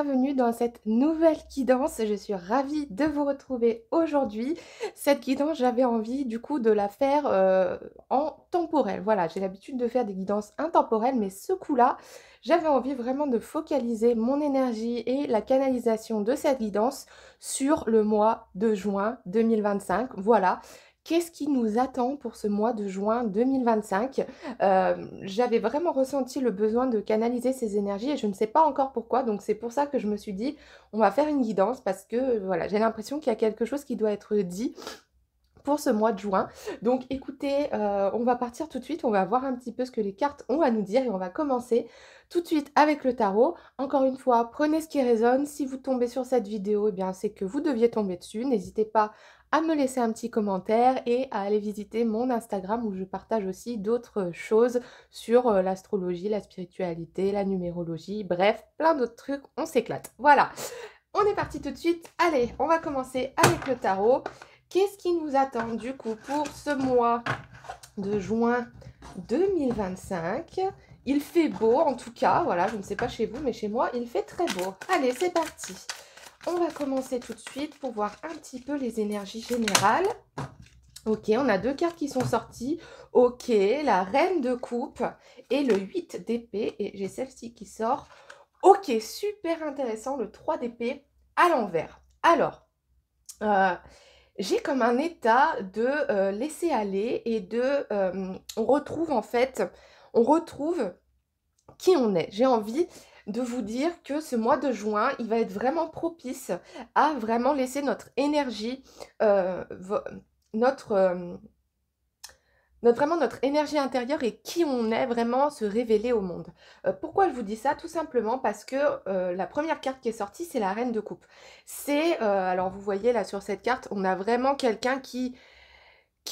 bienvenue dans cette nouvelle guidance. Je suis ravie de vous retrouver aujourd'hui. Cette guidance, j'avais envie du coup de la faire en temporel. Voilà, j'ai l'habitude de faire des guidances intemporelles, mais ce coup-là, j'avais envie vraiment de focaliser mon énergie et la canalisation de cette guidance sur le mois de juin 2025. Voilà. Qu'est-ce qui nous attend pour ce mois de juin 2025? J'avais vraiment ressenti le besoin de canaliser ces énergies et je ne sais pas encore pourquoi. Donc c'est pour ça que je me suis dit, on va faire une guidance parce que voilà, j'ai l'impression qu'il y a quelque chose qui doit être dit pour ce mois de juin. Donc écoutez, on va partir tout de suite, on va voir un petit peu ce que les cartes ont à nous dire et on va commencer tout de suite avec le tarot. Encore une fois, prenez ce qui résonne. Si vous tombez sur cette vidéo, eh bien c'est que vous deviez tomber dessus. N'hésitez pas à me laisser un petit commentaire et à aller visiter mon Instagram où je partage aussi d'autres choses sur l'astrologie, la spiritualité, la numérologie, bref, plein d'autres trucs, on s'éclate. Voilà, on est parti tout de suite. Allez, on va commencer avec le tarot. Qu'est-ce qui nous attend du coup pour ce mois de juin 2025? Il fait beau en tout cas, voilà, je ne sais pas chez vous, mais chez moi, il fait très beau. Allez, c'est parti. On va commencer tout de suite pour voir un petit peu les énergies générales. Ok, on a deux cartes qui sont sorties. Ok, la reine de coupe et le 8 d'épée. Et j'ai celle-ci qui sort. Ok, super intéressant, le 3 d'épée à l'envers. Alors, j'ai comme un état de laisser aller et de... on retrouve en fait, on retrouve qui on est. J'ai envie de vous dire que ce mois de juin, il va être vraiment propice à vraiment laisser notre énergie, notre, vraiment notre énergie intérieure et qui on est vraiment se révéler au monde. Pourquoi je vous dis ça? Tout simplement parce que la première carte qui est sortie, c'est la reine de coupe. C'est, alors vous voyez là sur cette carte, on a vraiment quelqu'un qui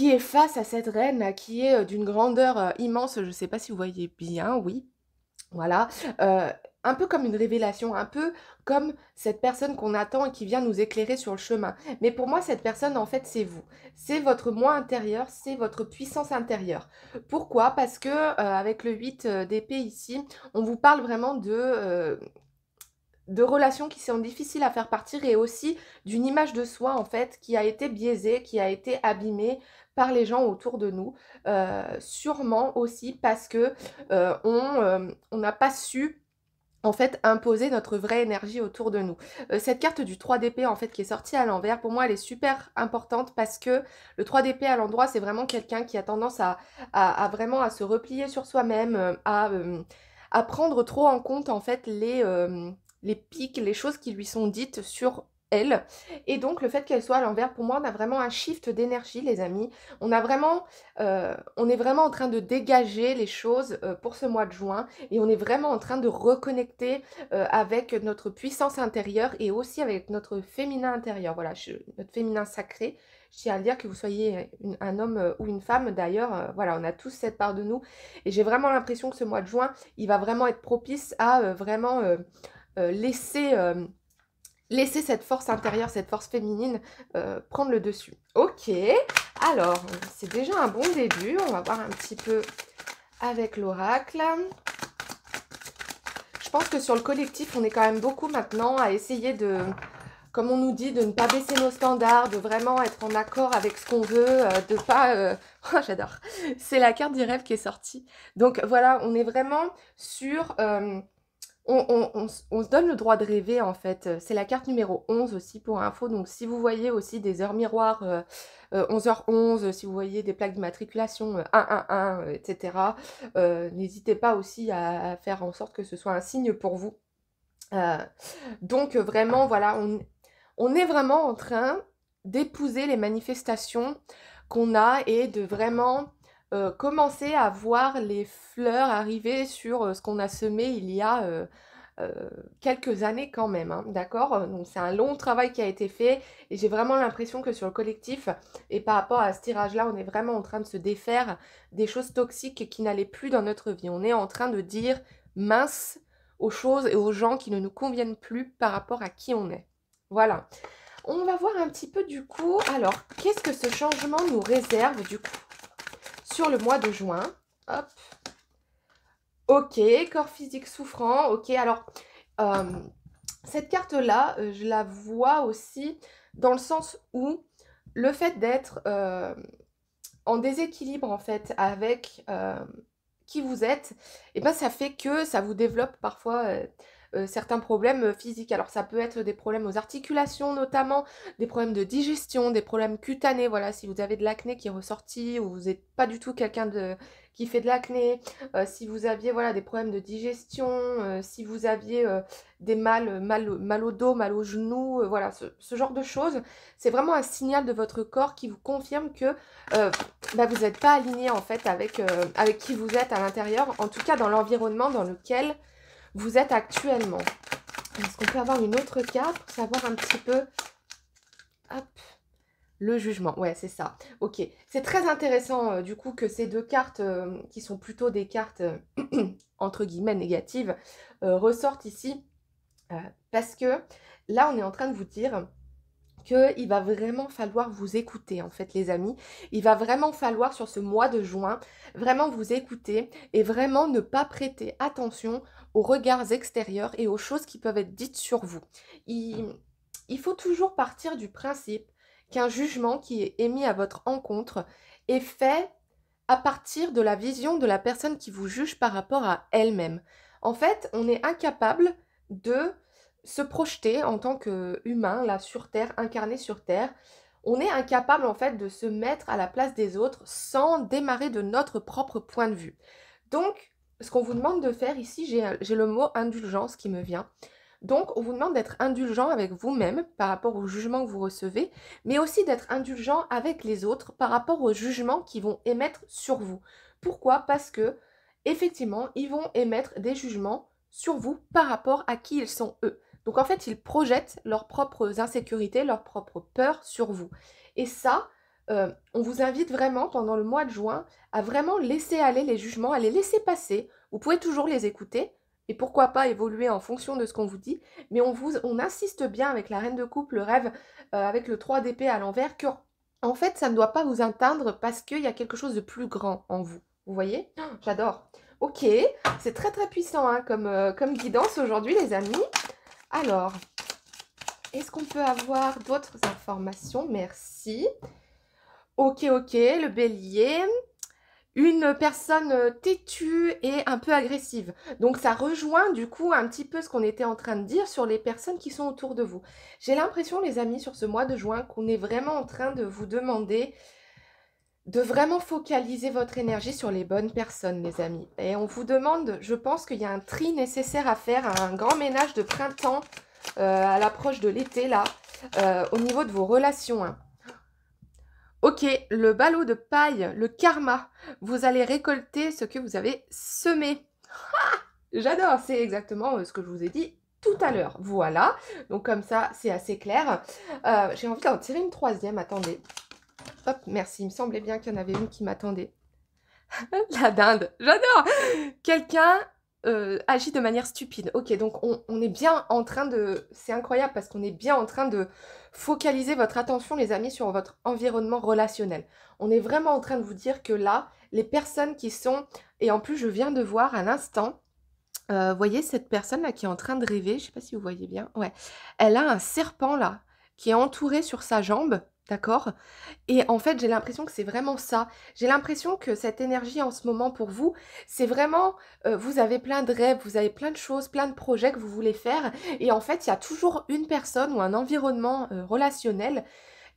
est face à cette reine là, qui est d'une grandeur immense. Je ne sais pas si vous voyez bien, oui. Voilà, un peu comme une révélation, un peu comme cette personne qu'on attend et qui vient nous éclairer sur le chemin. Mais pour moi, cette personne, en fait, c'est vous. C'est votre moi intérieur, c'est votre puissance intérieure. Pourquoi? Parce que avec le 8 d'épée ici, on vous parle vraiment de relations qui sont difficiles à faire partir et aussi d'une image de soi en fait qui a été biaisée, qui a été abîmée par les gens autour de nous. Sûrement aussi parce que on n'a pas su en fait imposer notre vraie énergie autour de nous. Cette carte du 3 d'épée en fait qui est sortie à l'envers, pour moi elle est super importante parce que le 3 d'épée à l'endroit c'est vraiment quelqu'un qui a tendance à vraiment à se replier sur soi-même, à prendre trop en compte en fait les pics, les choses qui lui sont dites sur elle. Et donc le fait qu'elle soit à l'envers, pour moi, on a vraiment un shift d'énergie, les amis. On a vraiment, on est vraiment en train de dégager les choses pour ce mois de juin. Et on est vraiment en train de reconnecter avec notre puissance intérieure et aussi avec notre féminin intérieur. Voilà, notre féminin sacré. Je tiens à le dire que vous soyez un homme ou une femme. D'ailleurs, voilà, on a tous cette part de nous. Et j'ai vraiment l'impression que ce mois de juin, il va vraiment être propice à vraiment laisser, laisser cette force intérieure, cette force féminine prendre le dessus. Ok, alors c'est déjà un bon début. On va voir un petit peu avec l'oracle. Je pense que sur le collectif, on est quand même beaucoup maintenant à essayer de, comme on nous dit, de ne pas baisser nos standards, de vraiment être en accord avec ce qu'on veut, de pas... Oh, j'adore. C'est la carte du rêve qui est sortie. Donc voilà, on est vraiment sur... on se donne le droit de rêver en fait. C'est la carte numéro 11 aussi pour info. Donc si vous voyez aussi des heures miroirs 11h11, si vous voyez des plaques d'immatriculation 111, etc. N'hésitez pas aussi à faire en sorte que ce soit un signe pour vous. Donc vraiment voilà, on est vraiment en train d'épouser les manifestations qu'on a et de vraiment commencer à voir les fleurs arriver sur ce qu'on a semé il y a quelques années quand même, hein, d'accord? Donc c'est un long travail qui a été fait et j'ai vraiment l'impression que sur le collectif et par rapport à ce tirage-là, on est vraiment en train de se défaire des choses toxiques qui n'allaient plus dans notre vie. On est en train de dire mince aux choses et aux gens qui ne nous conviennent plus par rapport à qui on est. Voilà. On va voir un petit peu du coup, alors, qu'est-ce que ce changement nous réserve du coup sur le mois de juin? Hop. Ok, corps physique souffrant. Ok, alors, Cette carte-là, je la vois aussi dans le sens où le fait d'être, en déséquilibre, en fait, avec, qui vous êtes, et ben, ça fait que ça vous développe parfois, certains problèmes, physiques. Alors ça peut être des problèmes aux articulations notamment, des problèmes de digestion, des problèmes cutanés, voilà, si vous avez de l'acné qui est ressorti ou vous êtes pas du tout quelqu'un qui fait de l'acné, si vous aviez, voilà, des problèmes de digestion, si vous aviez, des mal au dos, mal aux genoux, voilà, ce genre de choses. C'est vraiment un signal de votre corps qui vous confirme que, bah, vous n'êtes pas aligné en fait avec qui vous êtes à l'intérieur, en tout cas dans l'environnement dans lequel vous êtes actuellement. Est-ce qu'on peut avoir une autre carte pour savoir un petit peu, hop, le jugement, ouais, c'est ça. Ok, c'est très intéressant du coup que ces deux cartes, qui sont plutôt des cartes entre guillemets négatives, ressortent ici, euh, parce que là on est en train de vous dire qu'il va vraiment falloir vous écouter, en fait, les amis. Il va vraiment falloir, sur ce mois de juin, vraiment vous écouter et vraiment ne pas prêter attention aux regards extérieurs et aux choses qui peuvent être dites sur vous. Il faut toujours partir du principe qu'un jugement qui est émis à votre encontre est fait à partir de la vision de la personne qui vous juge par rapport à elle-même. En fait, on est incapable de se projeter en tant qu'humain, là, sur Terre, incarné sur Terre. On est incapable, en fait, de se mettre à la place des autres sans démarrer de notre propre point de vue. Donc, ce qu'on vous demande de faire ici, j'ai le mot indulgence qui me vient. Donc, on vous demande d'être indulgent avec vous-même par rapport au jugement que vous recevez, mais aussi d'être indulgent avec les autres par rapport aux jugements qu'ils vont émettre sur vous. Pourquoi? Parce que, effectivement, ils vont émettre des jugements sur vous par rapport à qui ils sont eux. Donc, en fait, ils projettent leurs propres insécurités, leurs propres peurs sur vous. Et ça, on vous invite vraiment pendant le mois de juin à vraiment laisser aller les jugements, à les laisser passer. Vous pouvez toujours les écouter, et pourquoi pas évoluer en fonction de ce qu'on vous dit, mais on insiste bien avec la reine de coupe, le rêve, avec le 3 d'épée à l'envers, que en fait ça ne doit pas vous atteindre parce qu'il y a quelque chose de plus grand en vous. Vous voyez? Oh, j'adore. Ok, c'est très très puissant hein, comme guidance aujourd'hui les amis. Alors, est-ce qu'on peut avoir d'autres informations? Merci. Ok, le bélier. Une personne têtue et un peu agressive. Donc ça rejoint du coup un petit peu ce qu'on était en train de dire sur les personnes qui sont autour de vous. J'ai l'impression les amis sur ce mois de juin qu'on est vraiment en train de vous demander de vraiment focaliser votre énergie sur les bonnes personnes les amis. Et on vous demande, je pense qu'il y a un tri nécessaire à faire, un grand ménage de printemps à l'approche de l'été là, au niveau de vos relations. Hein. Ok, le ballot de paille, le karma. Vous allez récolter ce que vous avez semé. J'adore, c'est exactement ce que je vous ai dit tout à l'heure. Voilà, donc comme ça, c'est assez clair. J'ai envie d'en tirer une troisième, attendez. Hop, merci, il me semblait bien qu'il y en avait une qui m'attendait. La dinde, j'adore. Quelqu'un agit de manière stupide. Ok, donc on est bien en train de... C'est incroyable parce qu'on est bien en train de focaliser votre attention, les amis, sur votre environnement relationnel. On est vraiment en train de vous dire que là, les personnes qui sont... Et en plus, je viens de voir à l'instant, voyez cette personne-là qui est en train de rêver, je ne sais pas si vous voyez bien, ouais. Elle a un serpent là, qui est entouré sur sa jambe, d'accord? Et en fait, j'ai l'impression que c'est vraiment ça. J'ai l'impression que cette énergie en ce moment pour vous, c'est vraiment, vous avez plein de rêves, vous avez plein de choses, plein de projets que vous voulez faire. Et en fait, il y a toujours une personne ou un environnement relationnel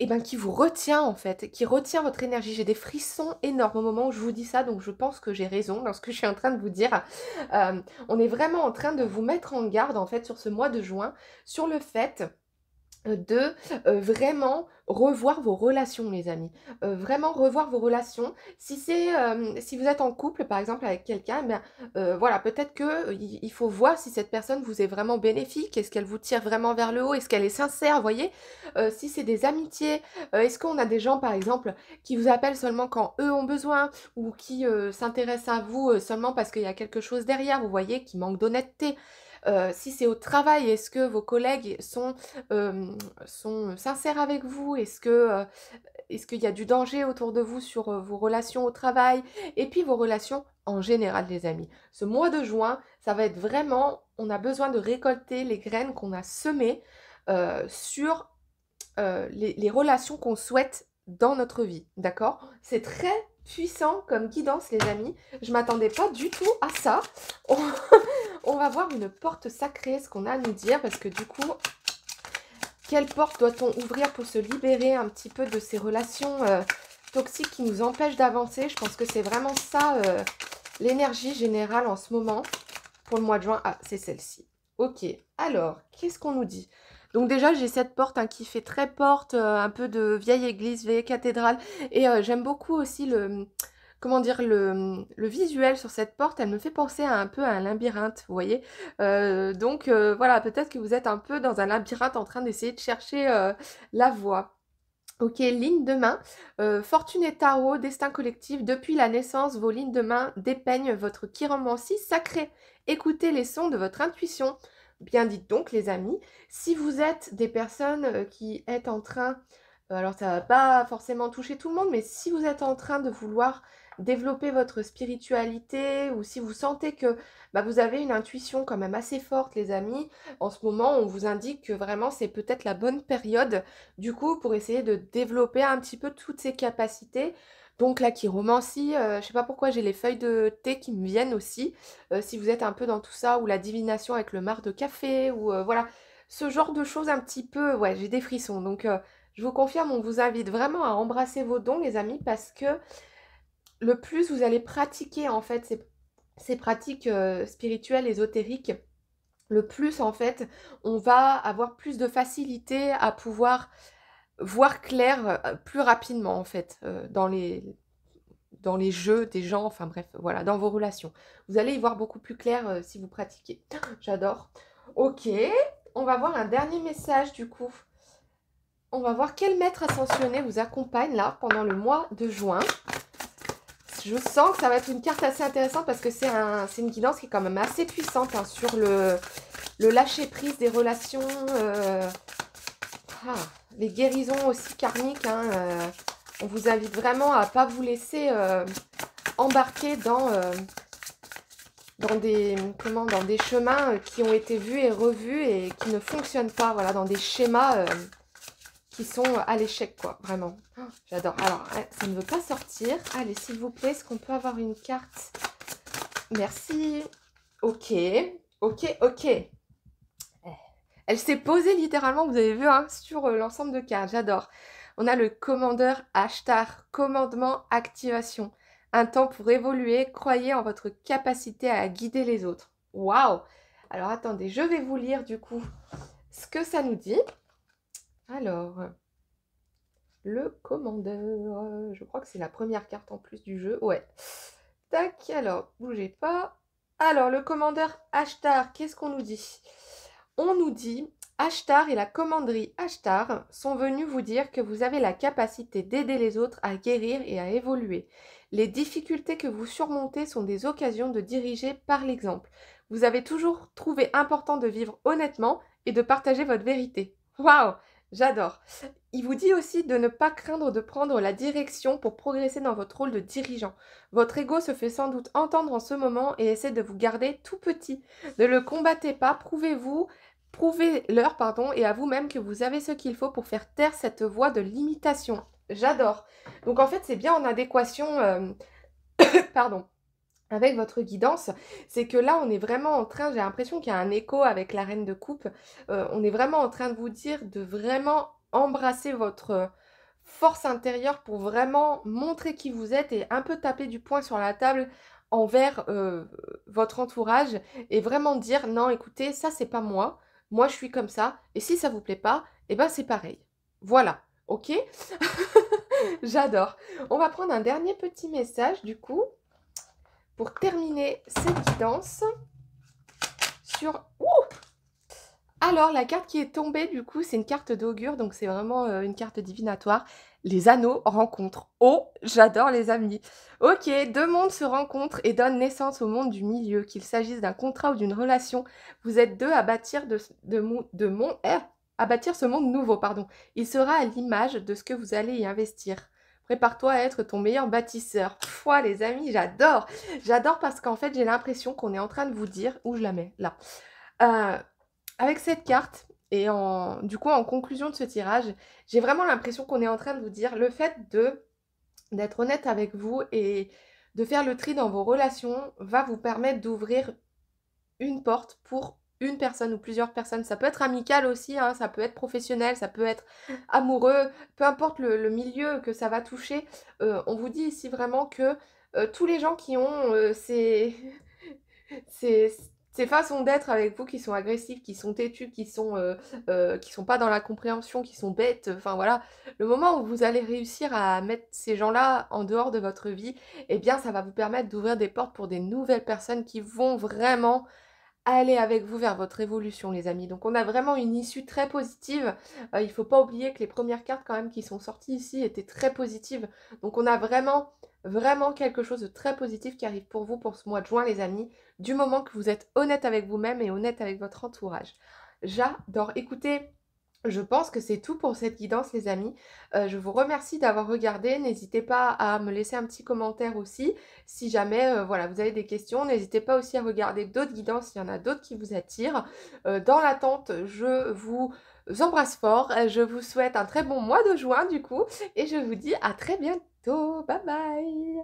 et ben, qui vous retient en fait, qui retient votre énergie. J'ai des frissons énormes au moment où je vous dis ça, donc je pense que j'ai raison dans ce que je suis en train de vous dire. On est vraiment en train de vous mettre en garde en fait sur ce mois de juin, sur le fait de vraiment revoir vos relations les amis, vraiment revoir vos relations. Si si vous êtes en couple par exemple avec quelqu'un, voilà, peut-être que il faut voir si cette personne vous est vraiment bénéfique, est-ce qu'elle vous tire vraiment vers le haut, est-ce qu'elle est sincère, vous voyez. Si c'est des amitiés, est-ce qu'on a des gens par exemple qui vous appellent seulement quand eux ont besoin ou qui s'intéressent à vous seulement parce qu'il y a quelque chose derrière, vous voyez, qui manque d'honnêteté. Si c'est au travail, est-ce que vos collègues sont sincères avec vous? Est-ce qu'il y a du danger autour de vous sur, vos relations au travail? Et puis vos relations en général, les amis. Ce mois de juin, ça va être vraiment on a besoin de récolter les graines qu'on a semées, sur, les relations qu'on souhaite dans notre vie, d'accord? C'est très puissant comme guidance, les amis. Je m'attendais pas du tout à ça. On on va voir une porte sacrée, ce qu'on a à nous dire, parce que du coup, quelle porte doit-on ouvrir pour se libérer un petit peu de ces relations toxiques qui nous empêchent d'avancer? Je pense que c'est vraiment ça, l'énergie générale en ce moment pour le mois de juin. Ah, c'est celle-ci. Ok, alors, qu'est-ce qu'on nous dit? Donc déjà, j'ai cette porte hein, qui fait très porte, un peu de vieille église, vieille cathédrale. Et j'aime beaucoup aussi comment dire, le visuel sur cette porte. Elle me fait penser un peu à un labyrinthe, vous voyez. Donc voilà, peut-être que vous êtes un peu dans un labyrinthe en train d'essayer de chercher la voie. Ok, ligne de main. Fortune et tarot, destin collectif. Depuis la naissance, vos lignes de main dépeignent votre chiromancie sacrée. Écoutez les sons de votre intuition. Bien dites donc, les amis, si vous êtes des personnes qui êtes en train, alors ça va pas forcément toucher tout le monde, mais si vous êtes en train de vouloir développer votre spiritualité ou si vous sentez que bah, vous avez une intuition quand même assez forte, les amis, en ce moment, on vous indique que vraiment c'est peut-être la bonne période du coup, pour essayer de développer un petit peu toutes ces capacités. Donc la chiromancie, je sais pas pourquoi j'ai les feuilles de thé qui me viennent aussi. Si vous êtes un peu dans tout ça, ou la divination avec le marc de café, ou voilà, ce genre de choses un petit peu, ouais, j'ai des frissons. Donc je vous confirme, on vous invite vraiment à embrasser vos dons, les amis, parce que le plus vous allez pratiquer en fait ces pratiques spirituelles, ésotériques, le plus en fait on va avoir plus de facilité à pouvoir voir clair, plus rapidement en fait, dans les jeux des gens, enfin bref, voilà, dans vos relations. Vous allez y voir beaucoup plus clair, si vous pratiquez. J'adore. OK, on va voir un dernier message du coup. On va voir quel maître ascensionné vous accompagne là pendant le mois de juin. Je sens que ça va être une carte assez intéressante parce que c'est une guidance qui est quand même assez puissante hein, sur le lâcher-prise des relations, les guérisons aussi karmiques. Hein, on vous invite vraiment à ne pas vous laisser embarquer dans des chemins qui ont été vus et revus et qui ne fonctionnent pas. Voilà, dans des schémas qui sont à l'échec, quoi, vraiment. Oh, j'adore. Alors, ça ne veut pas sortir. Allez, s'il vous plaît, est-ce qu'on peut avoir une carte? Merci. Ok, ok, ok. Elle s'est posée littéralement, vous avez vu, hein, sur l'ensemble de cartes. J'adore. On a le commandeur Ashtar, commandement activation. Un temps pour évoluer, croyez en votre capacité à guider les autres. Waouh! Alors attendez, je vais vous lire du coup ce que ça nous dit. Alors, le commandeur, je crois que c'est la première carte en plus du jeu. Ouais. Tac, alors, bougez pas. Alors, le commandeur Ashtar, qu'est-ce qu'on nous dit? On nous dit, Ashtar et la commanderie Ashtar sont venus vous dire que vous avez la capacité d'aider les autres à guérir et à évoluer. Les difficultés que vous surmontez sont des occasions de diriger par l'exemple. Vous avez toujours trouvé important de vivre honnêtement et de partager votre vérité. Waouh, j'adore. Il vous dit aussi de ne pas craindre de prendre la direction pour progresser dans votre rôle de dirigeant. Votre ego se fait sans doute entendre en ce moment et essaie de vous garder tout petit. Ne le combattez pas, prouvez-leur, et à vous-même que vous avez ce qu'il faut pour faire taire cette voie de limitation. J'adore. Donc en fait, c'est bien en adéquation, avec votre guidance. C'est que là, on est vraiment en train, j'ai l'impression qu'il y a un écho avec la reine de coupe. On est vraiment en train de vous dire de vraiment embrasser votre force intérieure pour vraiment montrer qui vous êtes et un peu taper du poing sur la table envers votre entourage et vraiment dire non, écoutez, ça c'est pas moi. Moi, je suis comme ça. Et si ça vous plaît pas, eh ben c'est pareil. Voilà. Ok? J'adore. On va prendre un dernier petit message du coup pour terminer cette guidance sur... Ouh, Alors, la carte qui est tombée, du coup, c'est une carte d'augure, donc c'est vraiment, une carte divinatoire. Les anneaux rencontrent. Oh, j'adore les amis. OK, 2 mondes se rencontrent et donnent naissance au monde du milieu. Qu'il s'agisse d'un contrat ou d'une relation, vous êtes 2 à bâtir à bâtir ce monde nouveau, pardon. Il sera à l'image de ce que vous allez y investir. Prépare-toi à être ton meilleur bâtisseur. Pouah, les amis, j'adore! J'adore parce qu'en fait, j'ai l'impression qu'on est en train de vous dire où je la mets? Là. Heu Avec cette carte et du coup, en conclusion de ce tirage, j'ai vraiment l'impression qu'on est en train de vous dire le fait d'être honnête avec vous et de faire le tri dans vos relations va vous permettre d'ouvrir une porte pour une personne ou plusieurs personnes. Ça peut être amical aussi, hein, ça peut être professionnel, ça peut être amoureux, peu importe le milieu que ça va toucher. On vous dit ici vraiment que, tous les gens qui ont, ces ces façons d'être avec vous qui sont agressifs, qui sont têtus, qui sont pas dans la compréhension, qui sont bêtes, enfin voilà. Le moment où vous allez réussir à mettre ces gens-là en dehors de votre vie, eh bien ça va vous permettre d'ouvrir des portes pour des nouvelles personnes qui vont vraiment aller avec vous vers votre évolution, les amis. Donc on a vraiment une issue très positive. Il faut pas oublier que les premières cartes quand même qui sont sorties ici étaient très positives. Donc on a vraiment, vraiment quelque chose de très positif qui arrive pour vous pour ce mois de juin, les amis, du moment que vous êtes honnête avec vous-même et honnête avec votre entourage. J'adore. Écoutez, je pense que c'est tout pour cette guidance, les amis. Je vous remercie d'avoir regardé. N'hésitez pas à me laisser un petit commentaire aussi. Si jamais, voilà, vous avez des questions, n'hésitez pas aussi à regarder d'autres guidances, s'il y en a d'autres qui vous attirent. Dans l'attente, je vous embrasse fort. Je vous souhaite un très bon mois de juin, du coup, et je vous dis à très bientôt. Bye bye.